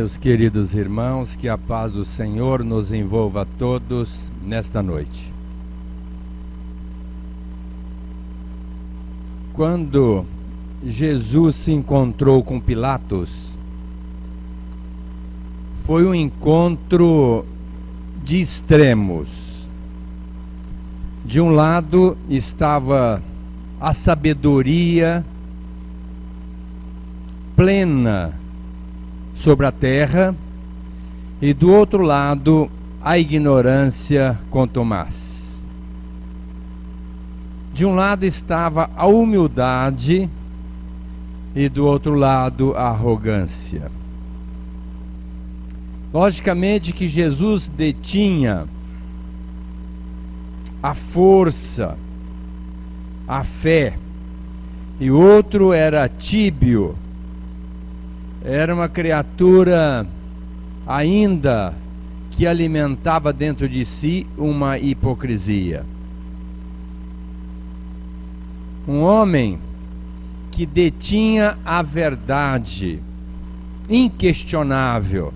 Meus queridos irmãos, que a paz do Senhor nos envolva a todos nesta noite. Quando Jesus se encontrou com Pilatos, foi um encontro de extremos. De um lado estava a sabedoria plena sobre a terra, e do outro lado a ignorância contumaz. De um lado estava a humildade e do outro lado a arrogância. Logicamente que Jesus detinha a força, a fé, e o outro era tíbio. Era uma criatura ainda que alimentava dentro de si uma hipocrisia. Um homem que detinha a verdade inquestionável,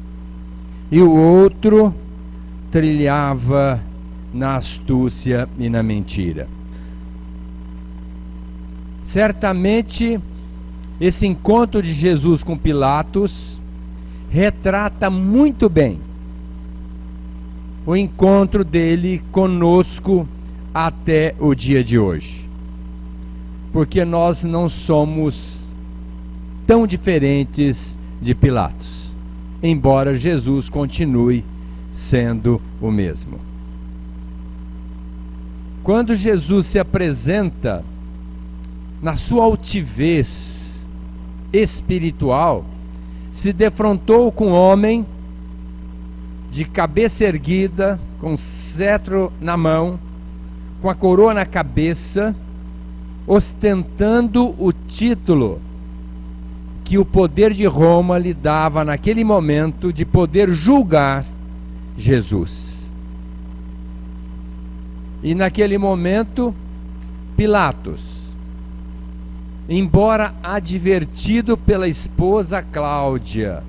e o outro trilhava na astúcia e na mentira. Certamente, esse encontro de Jesus com Pilatos retrata muito bem o encontro dele conosco até o dia de hoje. Porque nós não somos tão diferentes de Pilatos, embora Jesus continue sendo o mesmo. Quando Jesus se apresenta na sua altivez espiritual, se defrontou com um homem de cabeça erguida, com cetro na mão, com a coroa na cabeça, ostentando o título que o poder de Roma lhe dava naquele momento de poder julgar Jesus. E naquele momento, Pilatos, embora advertido pela esposa Cláudia,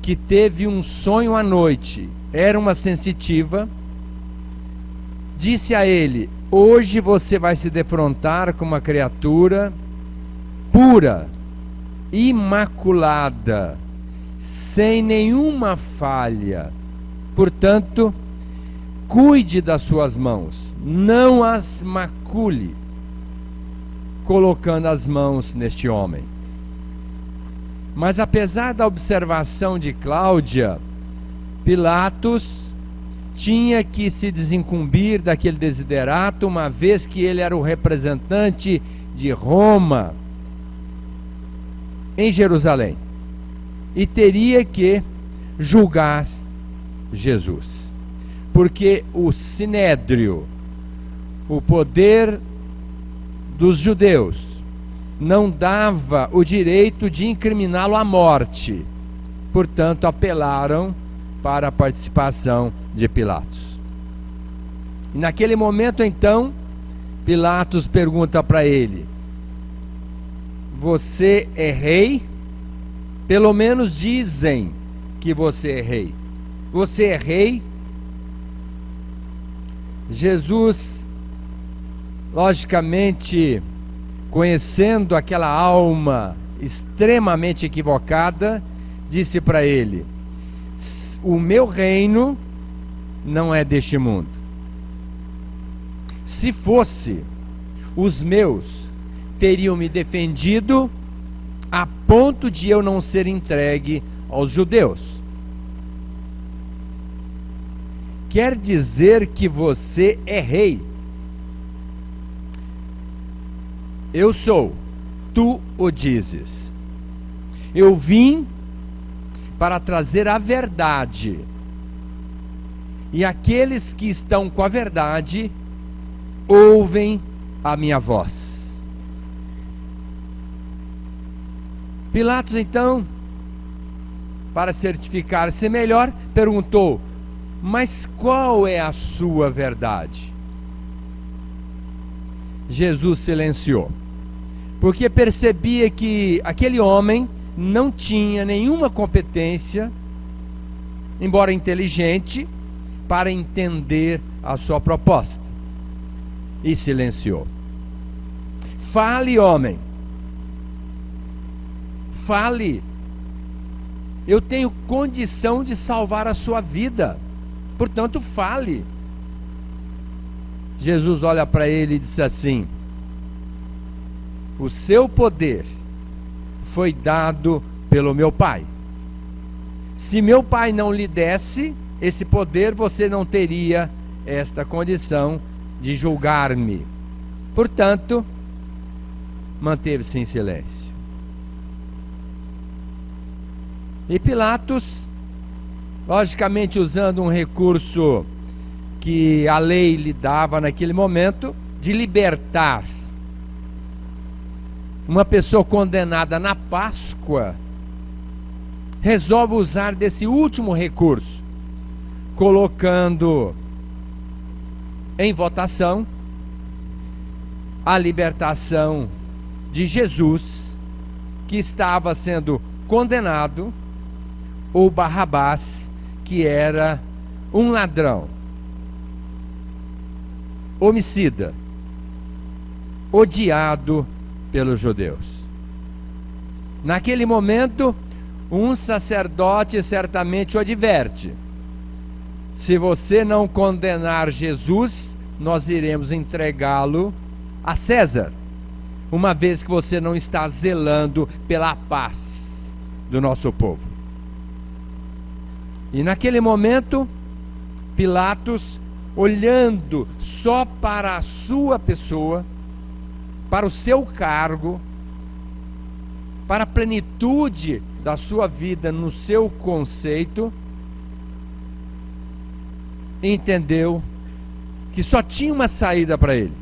que teve um sonho à noite, era uma sensitiva, disse a ele: hoje você vai se defrontar com uma criatura pura, imaculada, sem nenhuma falha. Portanto, cuide das suas mãos, não as macule, colocando as mãos neste homem. Mas apesar da observação de Cláudia, Pilatos tinha que se desincumbir daquele desiderato, uma vez que ele era o representante de Roma em Jerusalém, e teria que julgar Jesus, porque o sinédrio, o poder dos judeus, não dava o direito de incriminá-lo à morte. Portanto, apelaram para a participação de Pilatos. E naquele momento, então, Pilatos pergunta para ele: você é rei? Pelo menos dizem que você é rei. Você é rei? Jesus, logicamente, conhecendo aquela alma extremamente equivocada, disse para ele: o meu reino não é deste mundo. Se fosse, os meus teriam me defendido a ponto de eu não ser entregue aos judeus. Quer dizer que você é rei. Eu sou, tu o dizes. Eu vim para trazer a verdade, e aqueles que estão com a verdade ouvem a minha voz. Pilatos, então, para certificar-se melhor, perguntou: mas qual é a sua verdade? Jesus silenciou, porque percebia que aquele homem não tinha nenhuma competência embora inteligente, para entender a sua proposta. E silenciou. Fale, homem. Fale. Eu tenho condição de salvar a sua vida. Portanto, fale. Jesus olha para ele e diz assim: o seu poder foi dado pelo meu Pai. Se meu Pai não lhe desse esse poder, você não teria esta condição de julgar-me. Portanto, manteve-se em silêncio. E Pilatos, logicamente usando um recurso que a lei lhe dava naquele momento, de libertar uma pessoa condenada na Páscoa, resolve usar desse último recurso, colocando em votação a libertação de Jesus, que estava sendo condenado, ou Barrabás, que era um ladrão, homicida, odiado pelos judeus. Naquele momento, um sacerdote certamente o adverte: se você não condenar Jesus, nós iremos entregá-lo a César, uma vez que você não está zelando pela paz do nosso povo. E naquele momento, Pilatos, olhando só para a sua pessoa, para o seu cargo, para a plenitude da sua vida no seu conceito, entendeu que só tinha uma saída para ele,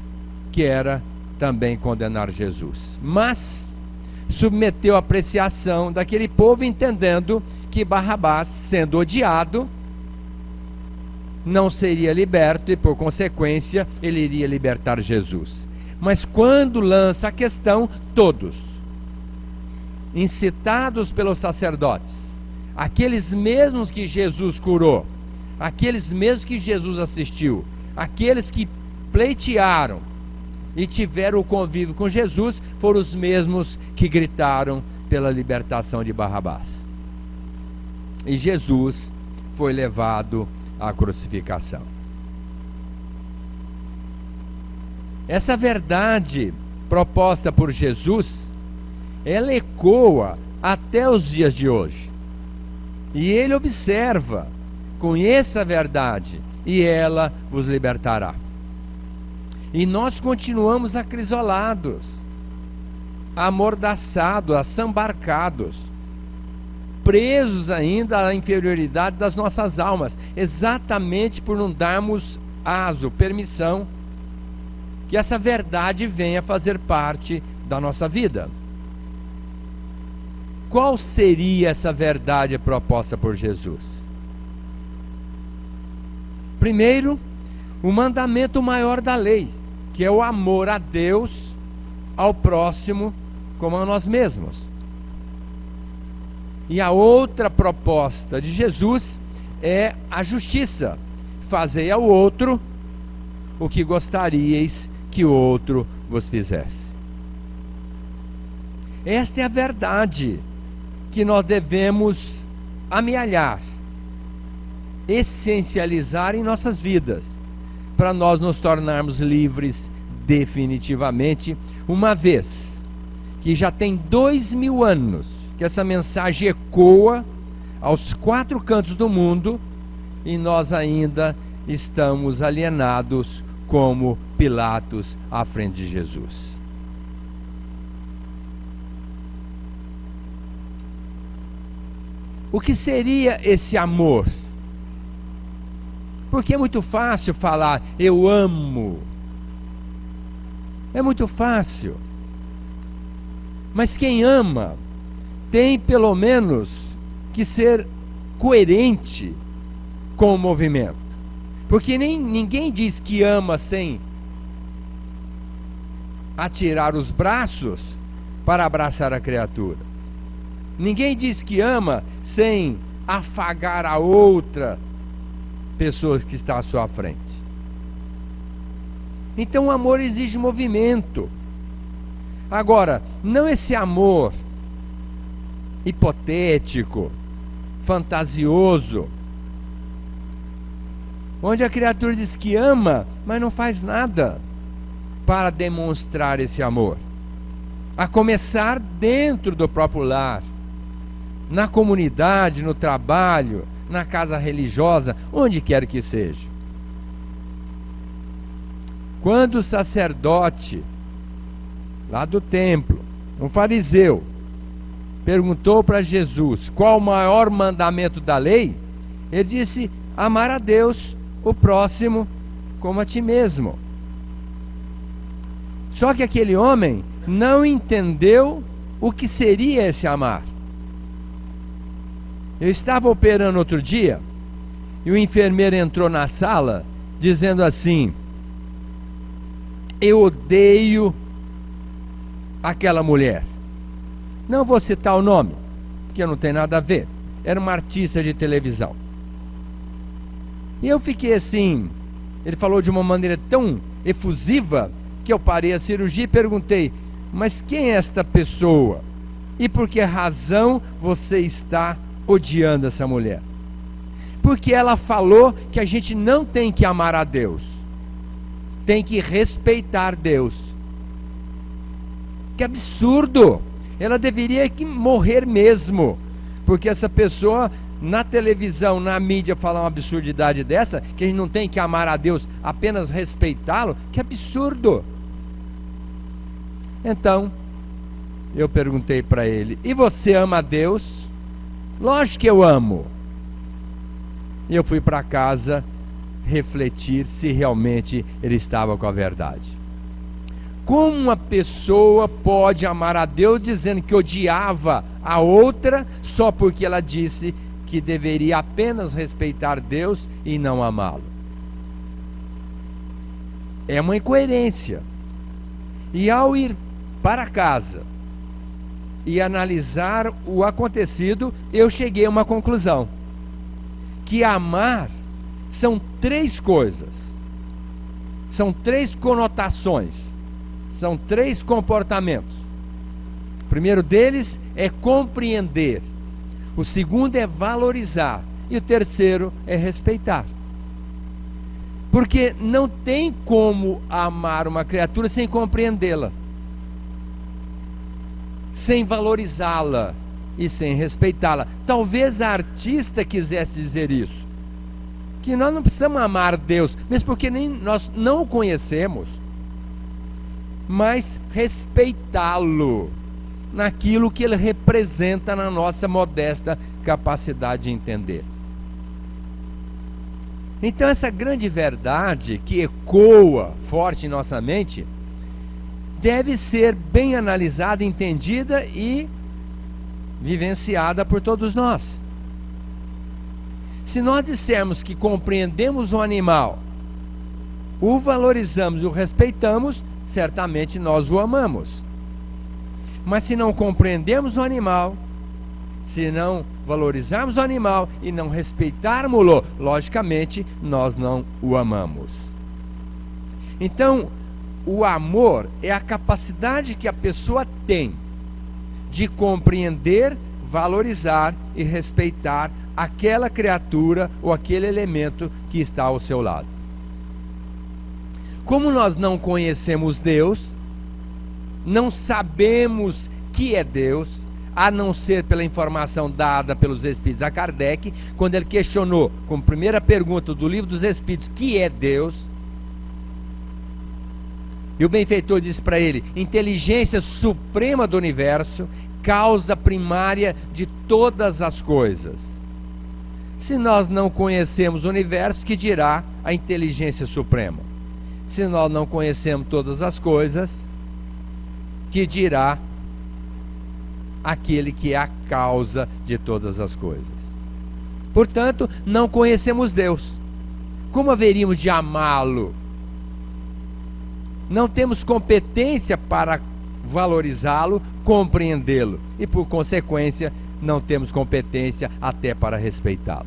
que era também condenar Jesus. Mas submeteu a apreciação daquele povo, entendendo que Barrabás, sendo odiado, não seria liberto e, por consequência, ele iria libertar Jesus. Mas quando lança a questão, todos, incitados pelos sacerdotes, aqueles mesmos que Jesus curou, aqueles mesmos que Jesus assistiu, aqueles que pleitearam e tiveram o convívio com Jesus, foram os mesmos que gritaram pela libertação de Barrabás. E Jesus foi levado à crucificação. Essa verdade proposta por Jesus, ela ecoa até os dias de hoje. E ele observa: conheça a verdade e ela vos libertará. E nós continuamos acrisolados, amordaçados, assambarcados, presos ainda à inferioridade das nossas almas, exatamente por não darmos aso, permissão, que essa verdade venha fazer parte da nossa vida. Qual seria essa verdade proposta por Jesus? Primeiro, o mandamento maior da lei, que é o amor a Deus, ao próximo, como a nós mesmos. E a outra proposta de Jesus é a justiça: fazei ao outro o que gostaríeis que o outro vos fizesse. Esta é a verdade que nós devemos amealhar, essencializar em nossas vidas, para nós nos tornarmos livres definitivamente, uma vez que já tem 2000 anos que essa mensagem ecoa aos 4 cantos do mundo, e nós ainda estamos alienados como Pilatos à frente de Jesus. O que seria esse amor? Porque é muito fácil falar eu amo. É muito fácil. Mas quem ama tem pelo menos que ser coerente com o movimento. Porque ninguém diz que ama sem atirar os braços para abraçar a criatura. Ninguém diz que ama sem afagar a outra pessoa que está à sua frente. Então o amor exige movimento. Agora, não esse amor hipotético, fantasioso, onde a criatura diz que ama, mas não faz nada para demonstrar esse amor. A começar dentro do próprio lar, na comunidade, no trabalho, na casa religiosa, onde quer que seja. Quando o sacerdote, lá do templo, um fariseu, perguntou para Jesus qual o maior mandamento da lei, ele disse: amar a Deus, o próximo como a ti mesmo. Só que aquele homem não entendeu o que seria esse amar. Eu estava operando outro dia e o enfermeiro entrou na sala dizendo assim: eu odeio aquela mulher. Não vou citar o nome, porque não tem nada a ver. Era uma artista de televisão. E eu fiquei assim, ele falou de uma maneira tão efusiva que eu parei a cirurgia e perguntei: mas quem é esta pessoa? E por que razão você está odiando essa mulher? Porque ela falou que a gente não tem que amar a Deus, tem que respeitar Deus. Que absurdo! Ela deveria que morrer mesmo, porque essa pessoa na televisão, na mídia, fala uma absurdidade dessa, que a gente não tem que amar a Deus, apenas respeitá-lo. Que absurdo! Então eu perguntei para ele: e você ama a Deus? Lógico que eu amo. E eu fui para casa refletir se realmente ele estava com a verdade. Como uma pessoa pode amar a Deus dizendo que odiava a outra só porque ela disse que deveria apenas respeitar Deus e não amá-lo? É uma incoerência. E ao ir para casa e analisar o acontecido, eu cheguei a uma conclusão: que amar são três coisas, são três conotações, são três comportamentos. O primeiro deles é compreender, o segundo é valorizar e o terceiro é respeitar. Porque não tem como amar uma criatura sem compreendê-la, sem valorizá-la e sem respeitá-la. Talvez a artista quisesse dizer isso, que nós não precisamos amar Deus, mesmo porque nem nós não o conhecemos, mas respeitá-lo naquilo que ele representa na nossa modesta capacidade de entender. Então essa grande verdade que ecoa forte em nossa mente deve ser bem analisada, entendida e vivenciada por todos nós. Se nós dissermos que compreendemos o animal, o valorizamos e o respeitamos, certamente nós o amamos. Mas se não compreendemos o animal, se não valorizarmos o animal e não respeitarmos-lo, logicamente nós não o amamos. Então, o amor é a capacidade que a pessoa tem de compreender, valorizar e respeitar aquela criatura ou aquele elemento que está ao seu lado. Como nós não conhecemos Deus, não sabemos que é Deus, a não ser pela informação dada pelos Espíritos a Kardec, quando ele questionou, como primeira pergunta do Livro dos Espíritos, que é Deus? E o benfeitor disse para ele: inteligência suprema do universo, causa primária de todas as coisas. Se nós não conhecemos o universo, que dirá a inteligência suprema? Se nós não conhecemos todas as coisas, que dirá aquele que é a causa de todas as coisas? Portanto, não conhecemos Deus. Como haveríamos de amá-lo? Não temos competência para valorizá-lo, compreendê-lo e, por consequência, não temos competência até para respeitá-lo.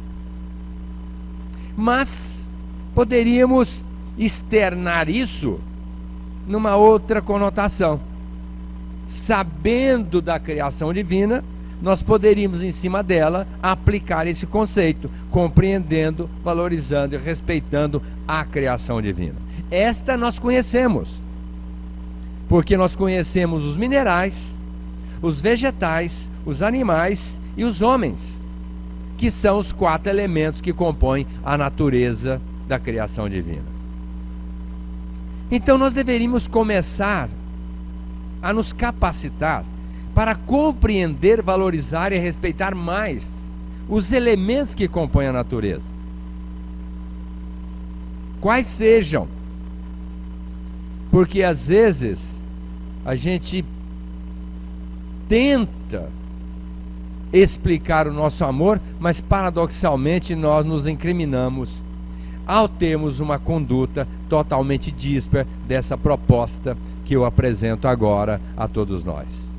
Mas poderíamos externar isso numa outra conotação. Sabendo da criação divina, nós poderíamos, em cima dela, aplicar esse conceito, compreendendo, valorizando e respeitando a criação divina. Esta nós conhecemos, porque nós conhecemos os minerais, os vegetais, os animais e os homens, que são os 4 elementos que compõem a natureza da criação divina. Então nós deveríamos começar a nos capacitar para compreender, valorizar e respeitar mais os elementos que compõem a natureza. Quais sejam? Porque às vezes a gente tenta explicar o nosso amor, mas paradoxalmente nós nos incriminamos ao termos uma conduta totalmente díspara dessa proposta que eu apresento agora a todos nós.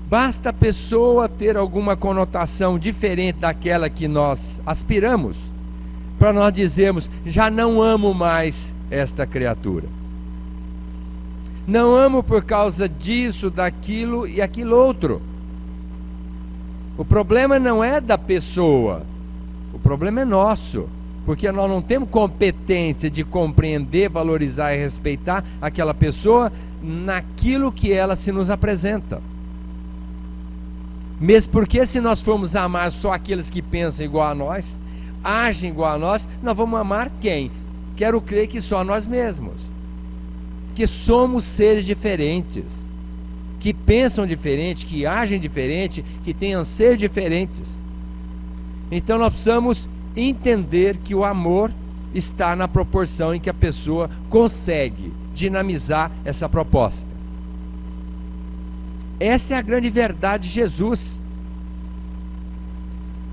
Basta a pessoa ter alguma conotação diferente daquela que nós aspiramos, para nós dizermos: já não amo mais esta criatura. Não amo por causa disso, daquilo e aquilo outro. O problema não é da pessoa, o problema é nosso, porque nós não temos competência de compreender, valorizar e respeitar aquela pessoa naquilo que ela se nos apresenta. Mesmo porque, se nós formos amar só aqueles que pensam igual a nós, agem igual a nós, nós vamos amar quem? Quero crer que só nós mesmos. Que somos seres diferentes, que pensam diferente, que agem diferente, que têm anseios diferentes. Então nós precisamos entender que o amor está na proporção em que a pessoa consegue dinamizar essa proposta. Essa é a grande verdade de Jesus.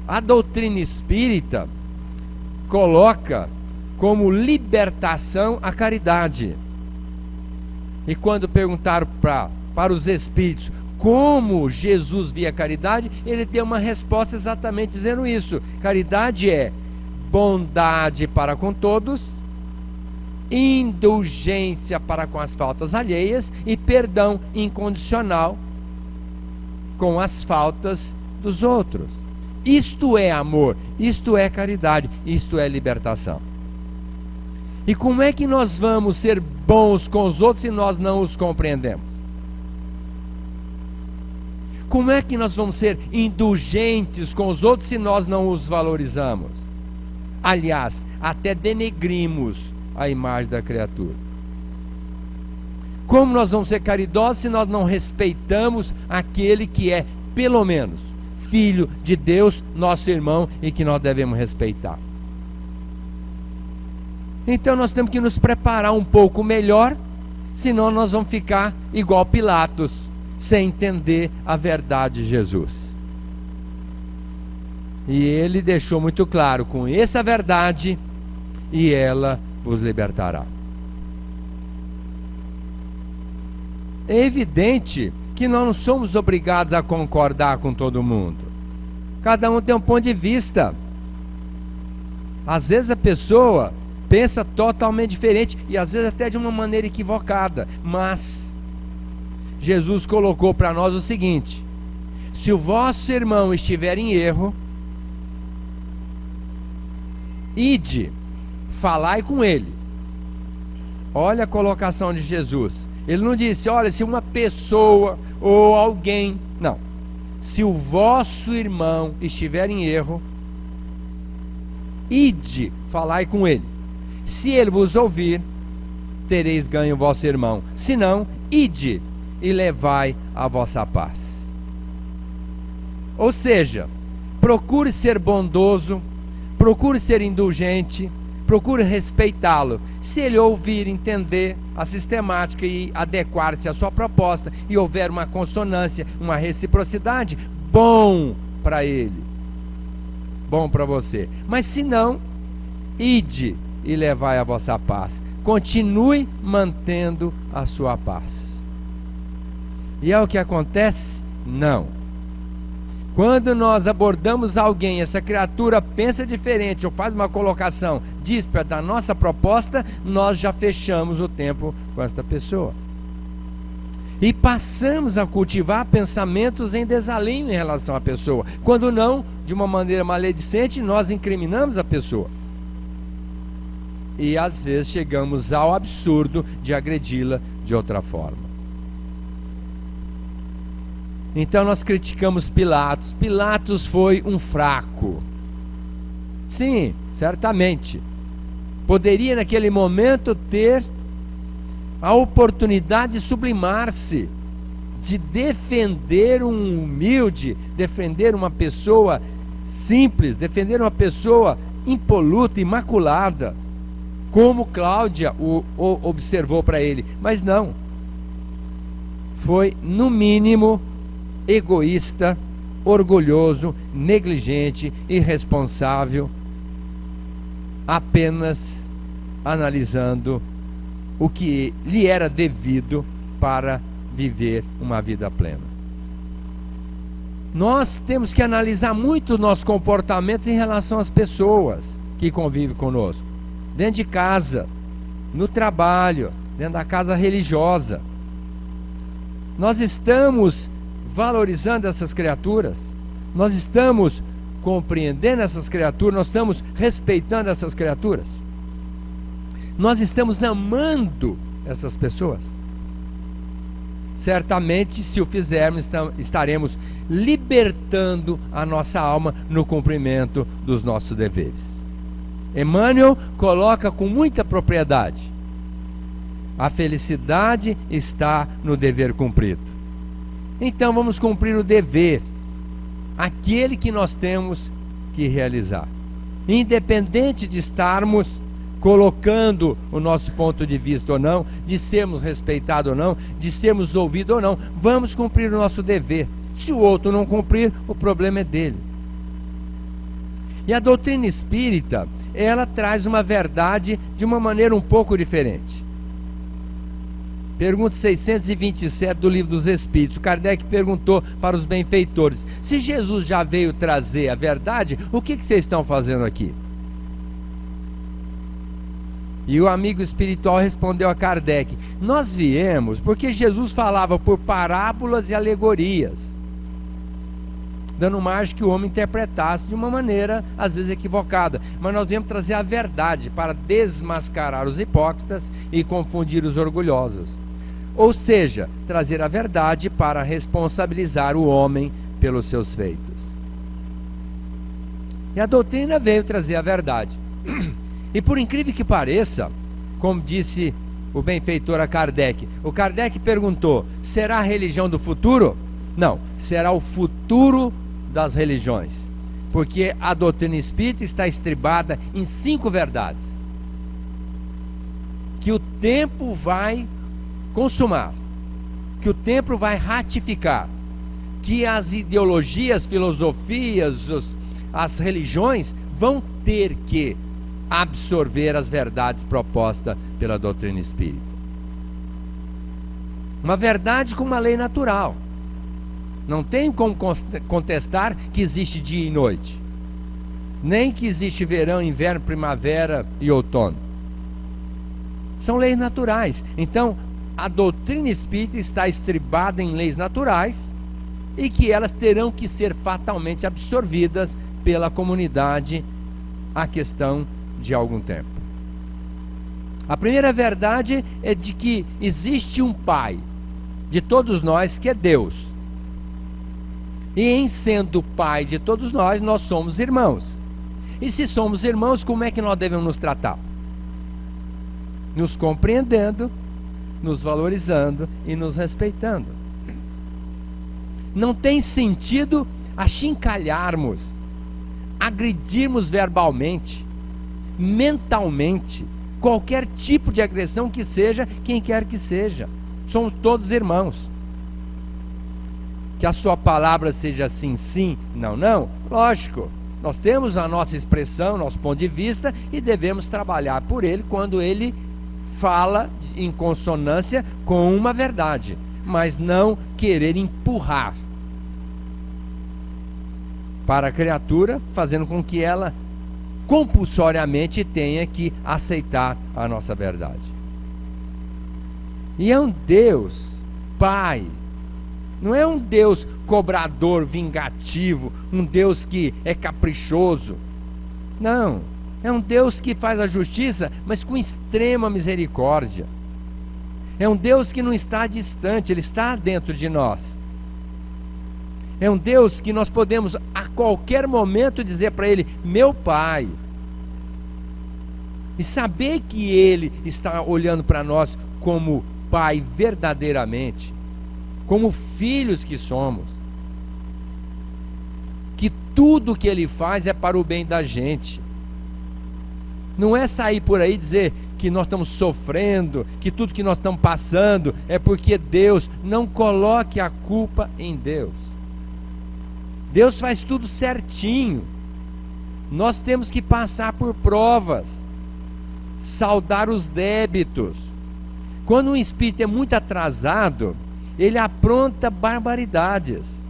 A doutrina espírita coloca como libertação a caridade. E quando perguntaram para os espíritos como Jesus via a caridade, ele deu uma resposta exatamente dizendo isso: caridade é bondade para com todos, indulgência para com as faltas alheias e perdão incondicional com as faltas dos outros. Isto é amor, isto é caridade, isto é libertação. E como é que nós vamos ser bons com os outros se nós não os compreendemos? Como é que nós vamos ser indulgentes com os outros se nós não os valorizamos? Aliás, até denegrimos a imagem da criatura. Como nós vamos ser caridosos se nós não respeitamos aquele que é, pelo menos, filho de Deus, nosso irmão, e que nós devemos respeitar? Então nós temos que nos preparar um pouco melhor, senão nós vamos ficar igual Pilatos, sem entender a verdade de Jesus. E ele deixou muito claro: conheça a verdade e ela vos libertará. É evidente que nós não somos obrigados a concordar com todo mundo. Cada um tem um ponto de vista. Às vezes a pessoa pensa totalmente diferente e às vezes até de uma maneira equivocada, mas Jesus colocou para nós o seguinte: se o vosso irmão estiver em erro, ide, falai com ele. Olha a colocação de Jesus. Ele não disse: olha, se uma pessoa ou alguém, não. Se o vosso irmão estiver em erro, ide, falai com ele. Se ele vos ouvir, tereis ganho o vosso irmão. Se não, ide e levai a vossa paz. Ou seja, procure ser bondoso, procure ser indulgente, procure respeitá-lo. Se ele ouvir, entender a sistemática e adequar-se à sua proposta, e houver uma consonância, uma reciprocidade, bom para ele, bom para você. Mas se não, ide e levai a vossa paz. Continue mantendo a sua paz. E é o que acontece Não. Quando nós abordamos alguém, essa criatura pensa diferente ou faz uma colocação díspara da nossa proposta, nós já fechamos o tempo com esta pessoa. E passamos a cultivar pensamentos em desalinho em relação à pessoa. Quando não, de uma maneira maledicente, nós incriminamos a pessoa. E às vezes chegamos ao absurdo de agredi-la de outra forma. Então nós criticamos Pilatos. Pilatos foi um fraco. Sim, certamente. Poderia naquele momento ter a oportunidade de sublimar-se, de defender um humilde, defender uma pessoa simples, defender uma pessoa impoluta, imaculada, como Cláudia o observou para ele. Mas não. Foi, no mínimo, egoísta, orgulhoso, negligente, irresponsável, apenas analisando o que lhe era devido para viver uma vida plena. Nós temos que analisar muito os nossos comportamentos em relação às pessoas que convivem conosco, dentro de casa, no trabalho, dentro da casa religiosa. Nós estamos valorizando essas criaturas, nós estamos compreendendo essas criaturas, nós estamos respeitando essas criaturas, nós estamos amando essas pessoas. Certamente, se o fizermos, estaremos libertando a nossa alma no cumprimento dos nossos deveres. Emmanuel coloca com muita propriedade: a felicidade está no dever cumprido. Então vamos cumprir o dever, aquele que nós temos que realizar, independente de estarmos colocando o nosso ponto de vista ou não, de sermos respeitados ou não, de sermos ouvidos ou não. Vamos cumprir o nosso dever. Se o outro não cumprir, o problema é dele. E a doutrina espírita, ela traz uma verdade de uma maneira um pouco diferente. Pergunta 627 do Livro dos Espíritos. Kardec perguntou para os benfeitores: se Jesus já veio trazer a verdade, o que vocês estão fazendo aqui? E o amigo espiritual respondeu a Kardec: nós viemos porque Jesus falava por parábolas e alegorias, dando margem que o homem interpretasse de uma maneira às vezes equivocada, mas nós viemos trazer a verdade para desmascarar os hipócritas e confundir os orgulhosos. Ou seja, trazer a verdade para responsabilizar o homem pelos seus feitos. E a doutrina veio trazer a verdade. E por incrível que pareça, como disse o benfeitor a Kardec, o Kardec perguntou: será a religião do futuro? Não, será o futuro das religiões, porque a doutrina espírita está estribada em 5 verdades, que o tempo vai consumar, que o tempo vai ratificar, que as ideologias, filosofias, as religiões vão ter que absorver as verdades propostas pela doutrina espírita. Uma verdade com uma lei natural. Não tem como contestar que existe dia e noite, nem que existe verão, inverno, primavera e outono. São leis naturais. Então, a doutrina espírita está estribada em leis naturais e que elas terão que ser fatalmente absorvidas pela comunidade a questão de algum tempo. A primeira verdade é de que existe um Pai de todos nós, que é Deus. E em sendo Pai de todos nós, nós somos irmãos. E se somos irmãos, como é que nós devemos nos tratar? Nos compreendendo, nos valorizando e nos respeitando. Não tem sentido achincalharmos, agredirmos verbalmente, mentalmente, qualquer tipo de agressão que seja, quem quer que seja. Somos todos irmãos. Que a sua palavra seja sim, sim, não, não, lógico. Nós temos a nossa expressão, nosso ponto de vista, e devemos trabalhar por ele quando ele fala em consonância com uma verdade, mas não querer empurrar para a criatura, fazendo com que ela compulsoriamente tenha que aceitar a nossa verdade. E é um Deus Pai, não é um Deus cobrador, vingativo, um Deus que é caprichoso. Não, é um Deus que faz a justiça, mas com extrema misericórdia. É um Deus que não está distante, Ele está dentro de nós. É um Deus que nós podemos a qualquer momento dizer para Ele, meu Pai. E saber que Ele está olhando para nós como Pai verdadeiramente, como filhos que somos. Que tudo que Ele faz é para o bem da gente. Não é sair por aí dizer que nós estamos sofrendo, que tudo que nós estamos passando é porque Deus. Não coloque a culpa em Deus. Deus faz tudo certinho. Nós temos que passar por provas, saldar os débitos. Quando um espírito é muito atrasado, ele apronta barbaridades.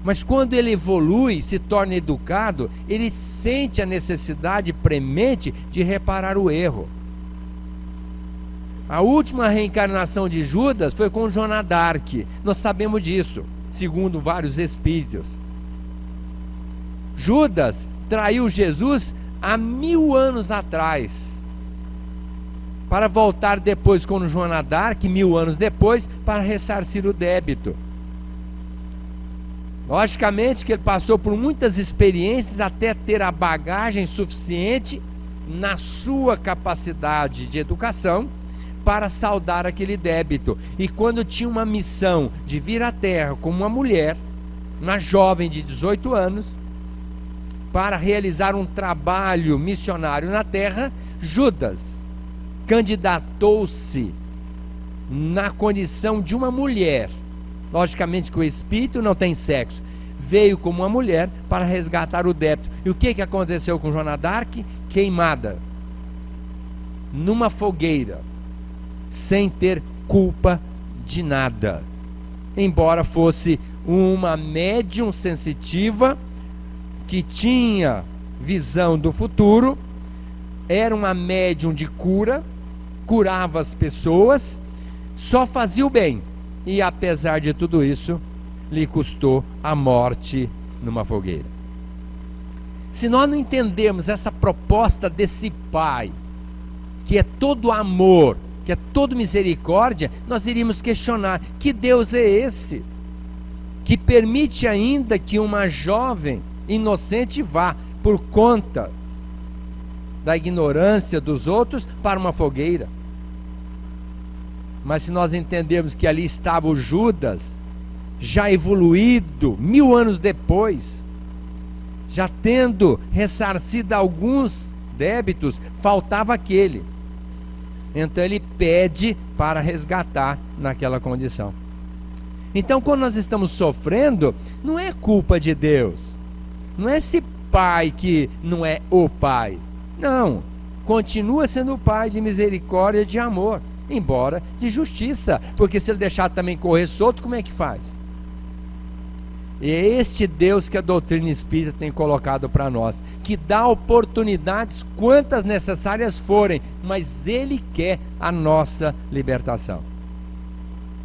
Mas quando ele evolui, se torna educado, ele sente a necessidade premente de reparar o erro. A última reencarnação de Judas foi com Joana d'Arc. Nós sabemos disso, segundo vários espíritos. Judas traiu Jesus há 1000 anos atrás, para voltar depois com Joana d'Arc, 1000 anos depois, para ressarcir o débito. Logicamente que ele passou por muitas experiências até ter a bagagem suficiente na sua capacidade de educação para saldar aquele débito. E quando tinha uma missão de vir à Terra como uma mulher, uma jovem de 18 anos, para realizar um trabalho missionário na Terra, Judas candidatou-se na condição de uma mulher. Logicamente que o espírito não tem sexo. Veio como uma mulher para resgatar o débito. E o que aconteceu com Joana d'Arc? Queimada numa fogueira, sem ter culpa de nada. Embora fosse uma médium sensitiva, que tinha visão do futuro, era uma médium de cura, curava as pessoas, só fazia o bem. E apesar de tudo isso, lhe custou a morte numa fogueira. Se nós não entendermos essa proposta desse Pai, que é todo amor, que é todo misericórdia, nós iríamos questionar: que Deus é esse, que permite ainda que uma jovem inocente vá, por conta da ignorância dos outros, para uma fogueira? Mas se nós entendermos que ali estava o Judas, já evoluído, 1000 anos depois, já tendo ressarcido alguns débitos, faltava aquele. Então ele pede para resgatar naquela condição. Então quando nós estamos sofrendo, não é culpa de Deus, não é esse Pai que não é o Pai. Não, continua sendo o Pai de misericórdia e de amor, embora de justiça, porque se ele deixar também correr solto, como é que faz? E é este Deus que a doutrina espírita tem colocado para nós, que dá oportunidades quantas necessárias forem, mas Ele quer a nossa libertação,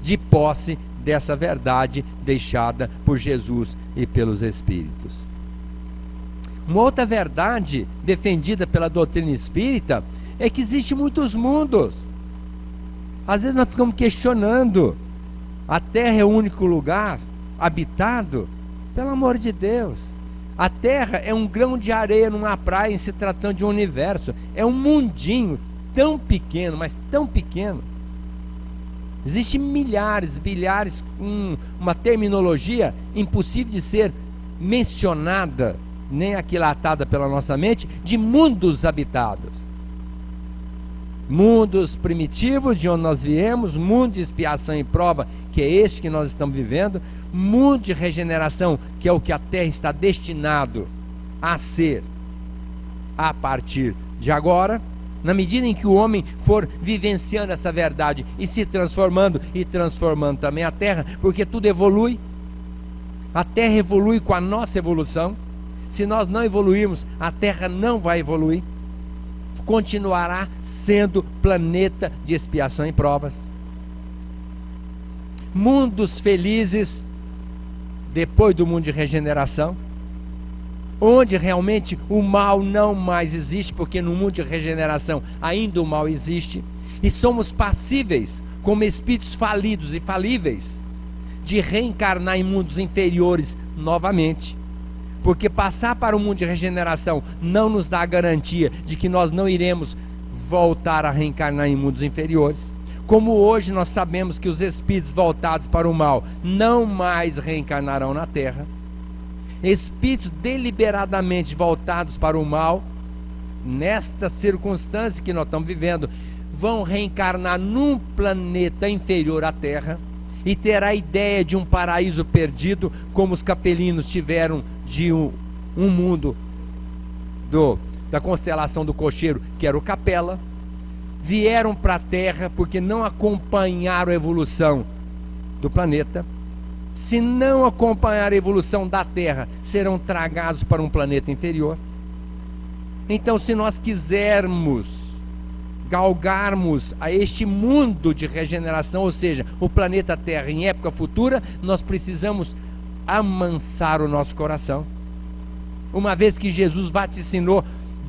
de posse dessa verdade deixada por Jesus e pelos Espíritos. Uma outra verdade defendida pela doutrina espírita é que existem muitos mundos. Às vezes nós ficamos questionando: a Terra é o único lugar habitado? Pelo amor de Deus, a Terra é um grão de areia numa praia, em se tratando de um universo. É um mundinho tão pequeno, mas tão pequeno. Existem milhares, bilhares, uma terminologia impossível de ser mencionada, nem aquilatada pela nossa mente, de mundos habitados. Mundos primitivos, de onde nós viemos, mundo de expiação e prova, que é este que nós estamos vivendo, mundo de regeneração, que é o que a Terra está destinado a ser a partir de agora, na medida em que o homem for vivenciando essa verdade e se transformando, e transformando também a Terra, porque tudo evolui. A Terra evolui com a nossa evolução. Se nós não evoluirmos, a Terra não vai evoluir. Continuará sendo planeta de expiação e provas. Mundos felizes depois do mundo de regeneração, onde realmente o mal não mais existe, porque no mundo de regeneração ainda o mal existe, e somos passíveis, como espíritos falidos e falíveis, de reencarnar em mundos inferiores novamente. Porque passar para o mundo de regeneração não nos dá a garantia de que nós não iremos voltar a reencarnar em mundos inferiores. Como hoje nós sabemos que os espíritos voltados para o mal não mais reencarnarão na Terra. Espíritos deliberadamente voltados para o mal, nesta circunstância que nós estamos vivendo, vão reencarnar num planeta inferior à Terra e ter a ideia de um paraíso perdido, como os capelinos tiveram de um mundo da constelação do Cocheiro, que era o Capela. Vieram para a Terra porque não acompanharam a evolução do planeta. Se não acompanhar a evolução da Terra, serão tragados para um planeta inferior. Então, se nós quisermos galgarmos a este mundo de regeneração, ou seja, o planeta Terra em época futura, nós precisamos amansar o nosso coração. Uma vez que Jesus vaticinou: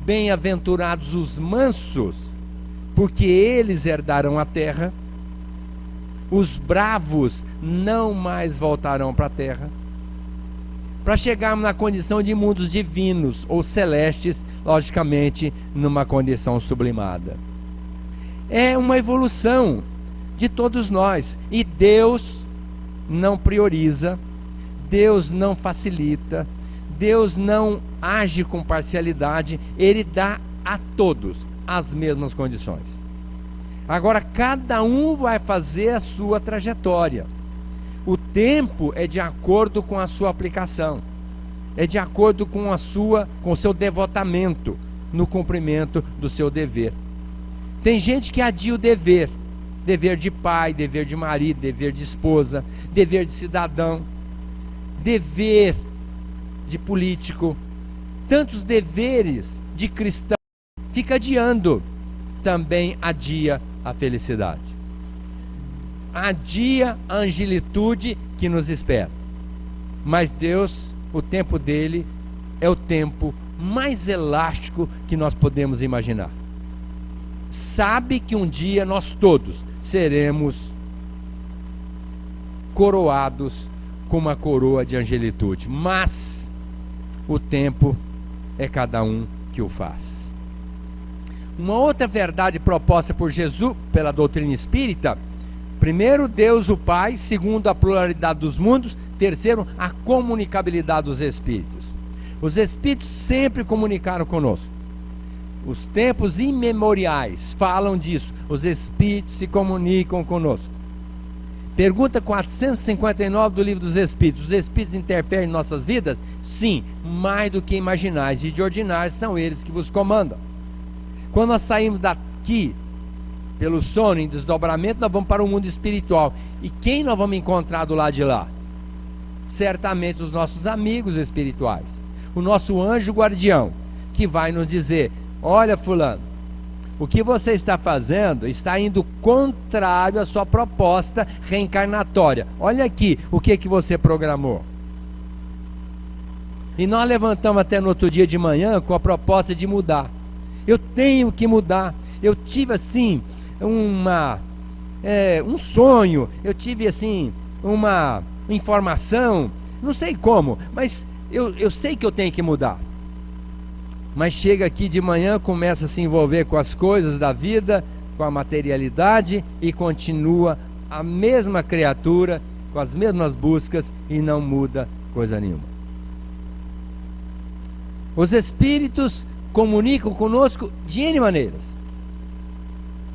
bem-aventurados os mansos, porque eles herdarão a terra. Os bravos não mais voltarão para a terra. Para chegarmos na condição de mundos divinos ou celestes, logicamente numa condição sublimada. É uma evolução de todos nós, e Deus não prioriza, Deus não facilita, Deus não age com parcialidade, Ele dá a todos as mesmas condições. Agora, cada um vai fazer a sua trajetória. O tempo é de acordo com a sua aplicação, é de acordo com o seu devotamento no cumprimento do seu dever. Tem gente que adia o dever de pai, dever de marido, dever de esposa, dever de cidadão, dever de político, tantos deveres de cristão, fica adiando. Também adia a felicidade, adia a angelitude que nos espera. Mas Deus, o tempo dele é o tempo mais elástico que nós podemos imaginar. Sabe que um dia nós todos seremos coroados com uma coroa de angelitude, mas o tempo é cada um que o faz. Uma outra verdade proposta por Jesus pela doutrina espírita: primeiro, Deus o Pai; segundo, a pluralidade dos mundos; terceiro, a comunicabilidade dos espíritos. Os espíritos sempre comunicaram conosco. Os tempos imemoriais falam disso. Os espíritos se comunicam conosco. Pergunta 459 do Livro dos Espíritos: os espíritos interferem em nossas vidas? Sim, mais do que imaginais, e de ordinário são eles que vos comandam. Quando nós saímos daqui pelo sono, em desdobramento, nós vamos para o mundo espiritual. E quem nós vamos encontrar do lado de lá? Certamente os nossos amigos espirituais, o nosso anjo guardião, que vai nos dizer: olha, fulano, o que você está fazendo está indo contrário à sua proposta reencarnatória. Olha aqui o que você programou. E nós levantamos até no outro dia de manhã com a proposta de mudar. Eu tenho que mudar. Eu tive assim um sonho, eu tive assim uma informação, não sei como, mas eu sei que eu tenho que mudar. Mas chega aqui de manhã, começa a se envolver com as coisas da vida, com a materialidade, e continua a mesma criatura, com as mesmas buscas, e não muda coisa nenhuma. Os espíritos comunicam conosco de N maneiras.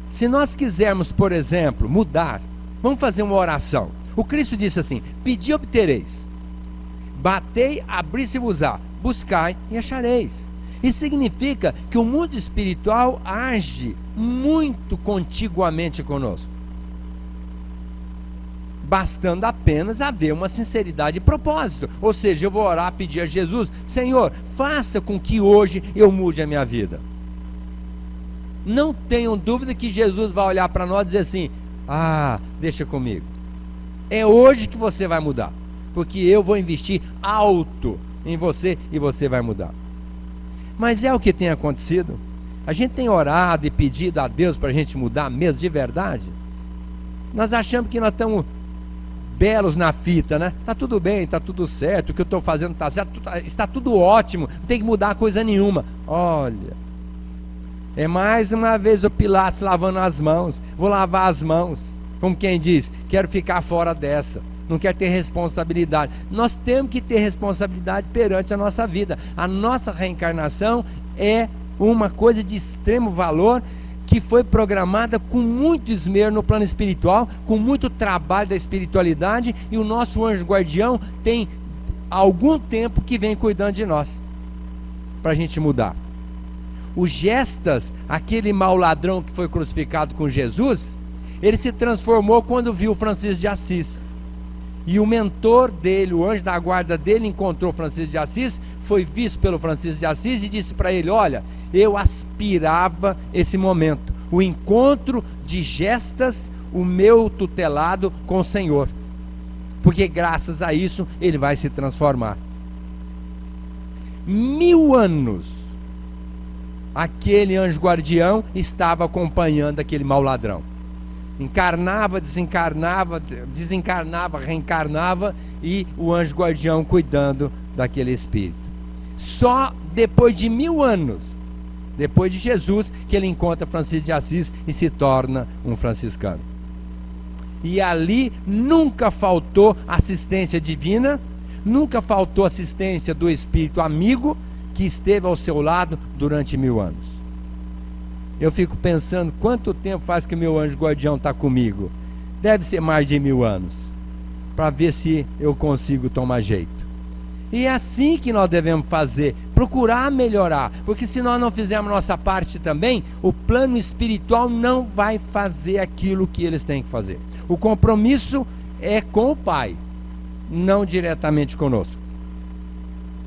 Se nós quisermos, por exemplo, mudar, vamos fazer uma oração. O Cristo disse assim: pedi e obtereis, batei, abri-se-vos-á, buscai e achareis. Isso significa que o mundo espiritual age muito contiguamente conosco. bastando apenas haver uma sinceridade de propósito. Ou seja, eu vou orar, pedir a Jesus: Senhor, faça com que hoje eu mude a minha vida. Não tenham dúvida que Jesus vai olhar para nós e dizer assim: ah, deixa comigo, é hoje que você vai mudar, porque eu vou investir alto em você e você vai mudar. Mas é o que tem acontecido. A gente tem orado e pedido a Deus para a gente mudar mesmo de verdade. Nós achamos que nós estamos belos na fita, né? Está tudo bem, está tudo certo, o que eu estou fazendo está certo, está tudo ótimo, não tem que mudar coisa nenhuma. Olha, é mais uma vez o Pilatos lavando as mãos. Vou lavar as mãos, como quem diz: quero ficar fora dessa, não quero ter responsabilidade. Nós temos que ter responsabilidade perante a nossa vida. A nossa reencarnação é uma coisa de extremo valor, que foi programada com muito esmero no plano espiritual, com muito trabalho da espiritualidade, e o nosso anjo guardião tem algum tempo que vem cuidando de nós, para a gente mudar. O Gestas, aquele mau ladrão que foi crucificado com Jesus, ele se transformou quando viu Francisco de Assis. E o mentor dele, o anjo da guarda dele, encontrou Francisco de Assis, foi visto pelo Francisco de Assis e disse para ele: olha, eu aspirava esse momento, o encontro de Gestas, o meu tutelado, com o Senhor, porque graças a isso ele vai se transformar. 1000 anos aquele anjo guardião estava acompanhando aquele mau ladrão. Encarnava, desencarnava, reencarnava, e o anjo guardião cuidando daquele espírito. Só depois de 1000 anos, depois de Jesus, que ele encontra Francisco de Assis e se torna um franciscano. E ali nunca faltou assistência divina, nunca faltou assistência do espírito amigo que esteve ao seu lado durante 1000 anos. Eu fico pensando, quanto tempo faz que o meu anjo guardião está comigo? Deve ser mais de 1000 anos, para ver se eu consigo tomar jeito. E é assim que nós devemos fazer, procurar melhorar, porque se nós não fizermos nossa parte também, o plano espiritual não vai fazer aquilo que eles têm que fazer. O compromisso é com o Pai, não diretamente conosco.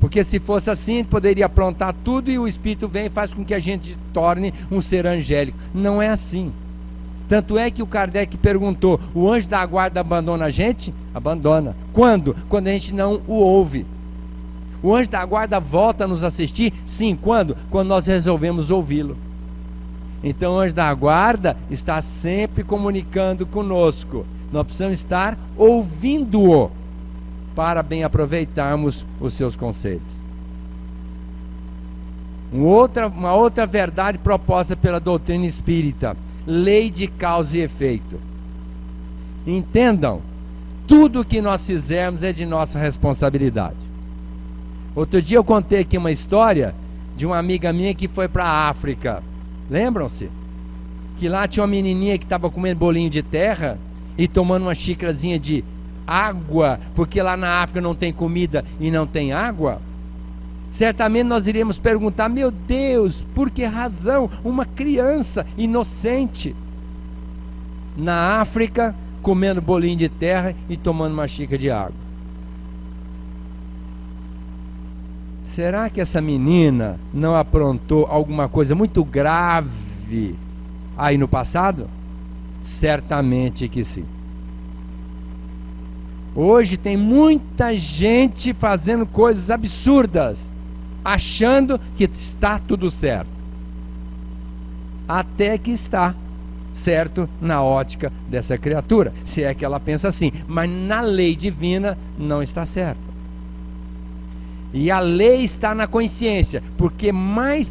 Porque se fosse assim, a gente poderia aprontar tudo e o Espírito vem e faz com que a gente torne um ser angélico. Não é assim. Tanto é que o Kardec perguntou: o anjo da guarda abandona a gente? Abandona. Quando? Quando a gente não o ouve. O anjo da guarda volta a nos assistir? Sim. Quando? Quando nós resolvemos ouvi-lo. Então o anjo da guarda está sempre comunicando conosco. Nós precisamos estar ouvindo-o, para bem aproveitarmos os seus conselhos. Uma outra verdade proposta pela doutrina espírita: lei de causa e efeito. Entendam, tudo o que nós fizermos é de nossa responsabilidade. Outro dia eu contei aqui uma história de uma amiga minha que foi para a África. Lembram-se? Que lá tinha uma menininha que estava comendo bolinho de terra e tomando uma xícarazinha de água, porque lá na África não tem comida e não tem água. Certamente nós iríamos perguntar: meu Deus, por que razão uma criança inocente na África comendo bolinho de terra e tomando uma xícara de água? Será que essa menina não aprontou alguma coisa muito grave aí no passado? Certamente que sim. Hoje tem muita gente fazendo coisas absurdas, achando que está tudo certo. Até que está certo na ótica dessa criatura, se é que ela pensa assim, mas na lei divina não está certo. E a lei está na consciência, porque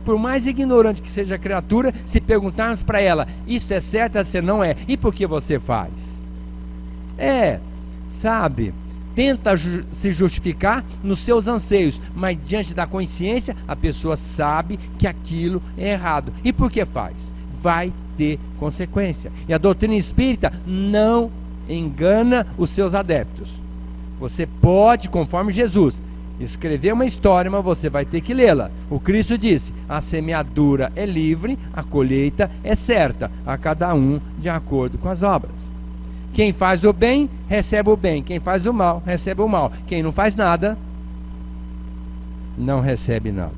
por mais ignorante que seja a criatura, se perguntarmos para ela: isto é certo, você não é, e por que você faz? Sabe, tenta se justificar nos seus anseios, mas diante da consciência a pessoa sabe que aquilo é errado. E por que faz? Vai ter consequência. E a doutrina espírita não engana os seus adeptos. Você pode, conforme Jesus, escrever uma história, mas você vai ter que lê-la. O Cristo disse: a semeadura é livre, a colheita é certa, a cada um de acordo com as obras. Quem faz o bem, recebe o bem. Quem faz o mal, recebe o mal. Quem não faz nada, não recebe nada.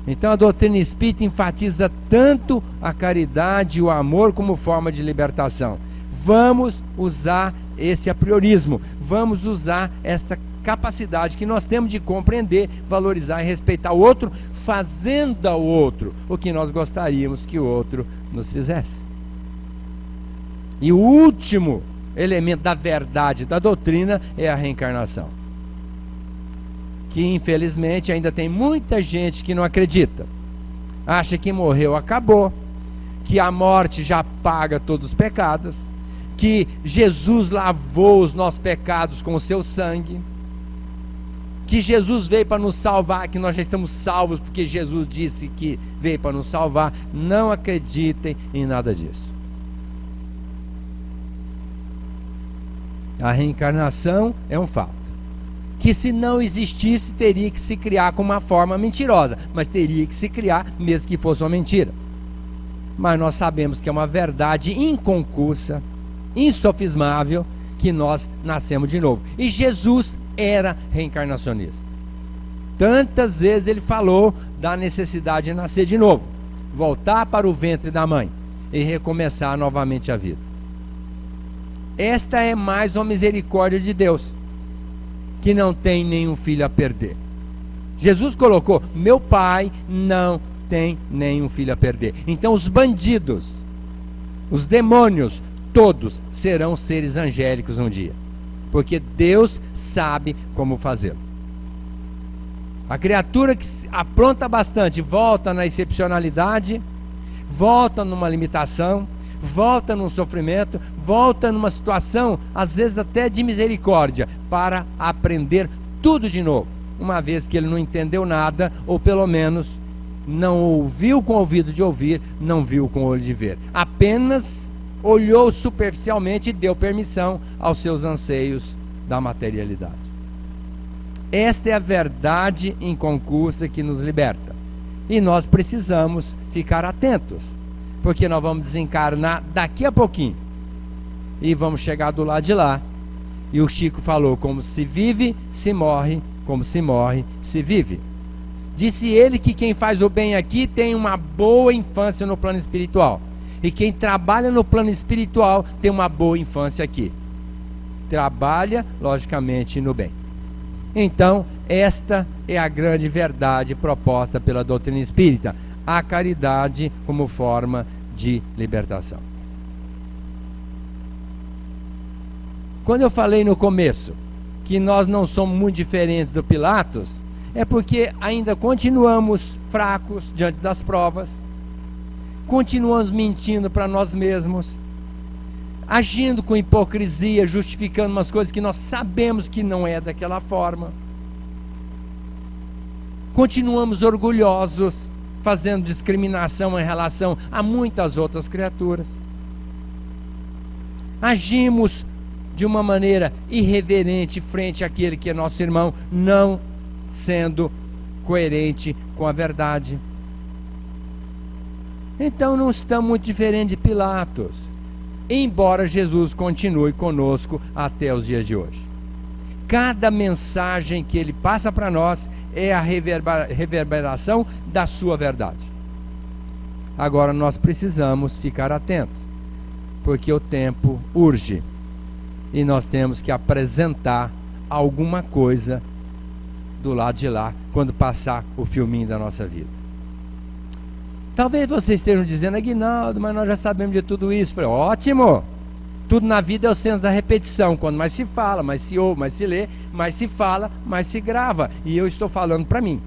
Então a doutrina espírita enfatiza tanto a caridade e o amor como forma de libertação. Vamos usar esse apriorismo, vamos usar essa capacidade que nós temos de compreender, valorizar e respeitar o outro, fazendo ao outro o que nós gostaríamos que o outro nos fizesse. E o último elemento da verdade da doutrina é a reencarnação, que infelizmente ainda tem muita gente que não acredita, acha que morreu, acabou, que a morte já paga todos os pecados, que Jesus lavou os nossos pecados com o seu sangue, que Jesus veio para nos salvar, que nós já estamos salvos porque Jesus disse que veio para nos salvar. Não acreditem em nada disso. A reencarnação é um fato, que se não existisse teria que se criar com uma forma mentirosa, mas teria que se criar mesmo que fosse uma mentira. Mas nós sabemos que é uma verdade inconcursa, insofismável, que nós nascemos de novo. E Jesus era reencarnacionista. Tantas vezes ele falou da necessidade de nascer de novo, voltar para o ventre da mãe e recomeçar novamente a vida. Esta é mais uma misericórdia de Deus, que não tem nenhum filho a perder. Jesus colocou: meu Pai não tem nenhum filho a perder. Então os bandidos, os demônios, todos serão seres angélicos um dia, porque Deus sabe como fazê-lo. A criatura que apronta bastante volta na excepcionalidade, volta numa limitação, volta num sofrimento, volta numa situação às vezes até de misericórdia, para aprender tudo de novo, uma vez que ele não entendeu nada, ou pelo menos não ouviu com o ouvido de ouvir, não viu com o olho de ver, apenas olhou superficialmente e deu permissão aos seus anseios da materialidade. Esta é a verdade inconcursa que nos liberta, e nós precisamos ficar atentos, porque nós vamos desencarnar daqui a pouquinho e vamos chegar do lado de lá. E o Chico falou: como se vive, se morre; como se morre, se vive. Disse ele que quem faz o bem aqui tem uma boa infância no plano espiritual, e quem trabalha no plano espiritual tem uma boa infância aqui. Trabalha, logicamente, no bem. Então, esta é a grande verdade proposta pela doutrina espírita: a caridade como forma de libertação. Quando eu falei no começo que nós não somos muito diferentes do Pilatos, é porque ainda continuamos fracos diante das provas, continuamos mentindo para nós mesmos, agindo com hipocrisia, justificando umas coisas que nós sabemos que não é daquela forma. Continuamos orgulhosos, fazendo discriminação em relação a muitas outras criaturas. Agimos de uma maneira irreverente frente àquele que é nosso irmão, não sendo coerente com a verdade. Então não estamos muito diferentes de Pilatos, embora Jesus continue conosco até os dias de hoje. Cada mensagem que ele passa para nós é a reverberação da sua verdade. Agora nós precisamos ficar atentos, porque o tempo urge, e nós temos que apresentar alguma coisa do lado de lá, quando passar o filminho da nossa vida. Talvez vocês estejam dizendo: Aguinaldo, mas nós já sabemos de tudo isso. Falei: ótimo! Tudo na vida é o senso da repetição. Quando mais se fala, mais se ouve, mais se lê, mais se fala, mais se grava. E eu estou falando para mim,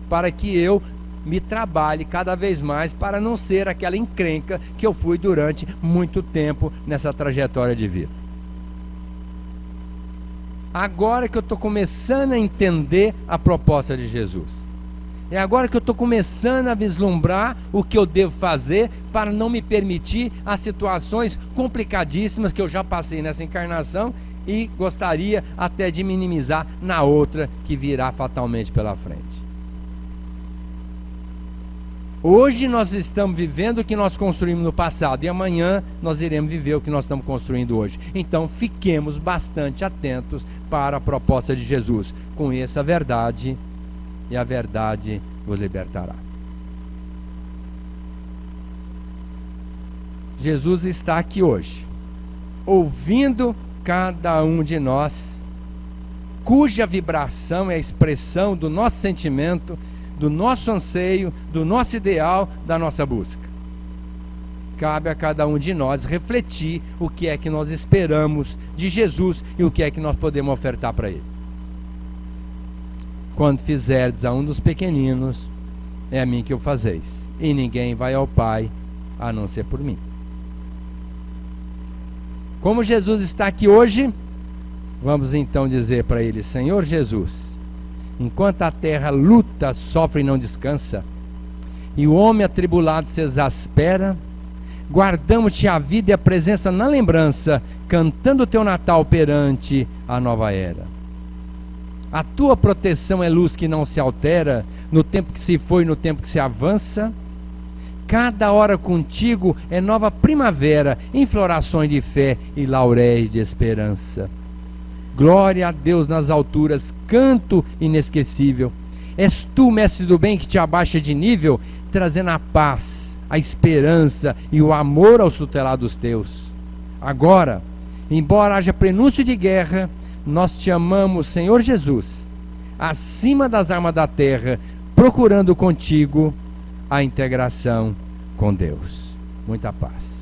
para que eu me trabalhe cada vez mais para não ser aquela encrenca que eu fui durante muito tempo nessa trajetória de vida. Agora que eu estou começando a entender a proposta de Jesus, é agora que eu estou começando a vislumbrar o que eu devo fazer para não me permitir as situações complicadíssimas que eu já passei nessa encarnação e gostaria até de minimizar na outra que virá fatalmente pela frente. Hoje nós estamos vivendo o que nós construímos no passado, e amanhã nós iremos viver o que nós estamos construindo hoje. Então fiquemos bastante atentos para a proposta de Jesus. Conheça a verdade, e a verdade vos libertará. Jesus está aqui hoje, ouvindo cada um de nós, cuja vibração é a expressão do nosso sentimento, do nosso anseio, do nosso ideal, da nossa busca. Cabe a cada um de nós refletir o que é que nós esperamos de Jesus e o que é que nós podemos ofertar para Ele. Quando fizerdes a um dos pequeninos, é a mim que o fazeis, e ninguém vai ao Pai a não ser por mim. Como Jesus está aqui hoje, vamos então dizer para Ele: Senhor Jesus, enquanto a terra luta, sofre e não descansa, e o homem atribulado se exaspera, guardamos-te a vida e a presença na lembrança, cantando o teu Natal perante a nova era. A tua proteção é luz que não se altera, no tempo que se foi e no tempo que se avança. Cada hora contigo é nova primavera, em florações de fé e lauréis de esperança. Glória a Deus nas alturas, canto inesquecível. És tu, mestre do bem, que te abaixa de nível, trazendo a paz, a esperança e o amor aos tutelados teus. Agora, embora haja prenúncio de guerra, nós te amamos, Senhor Jesus, acima das armas da terra, procurando contigo a integração com Deus. Muita paz.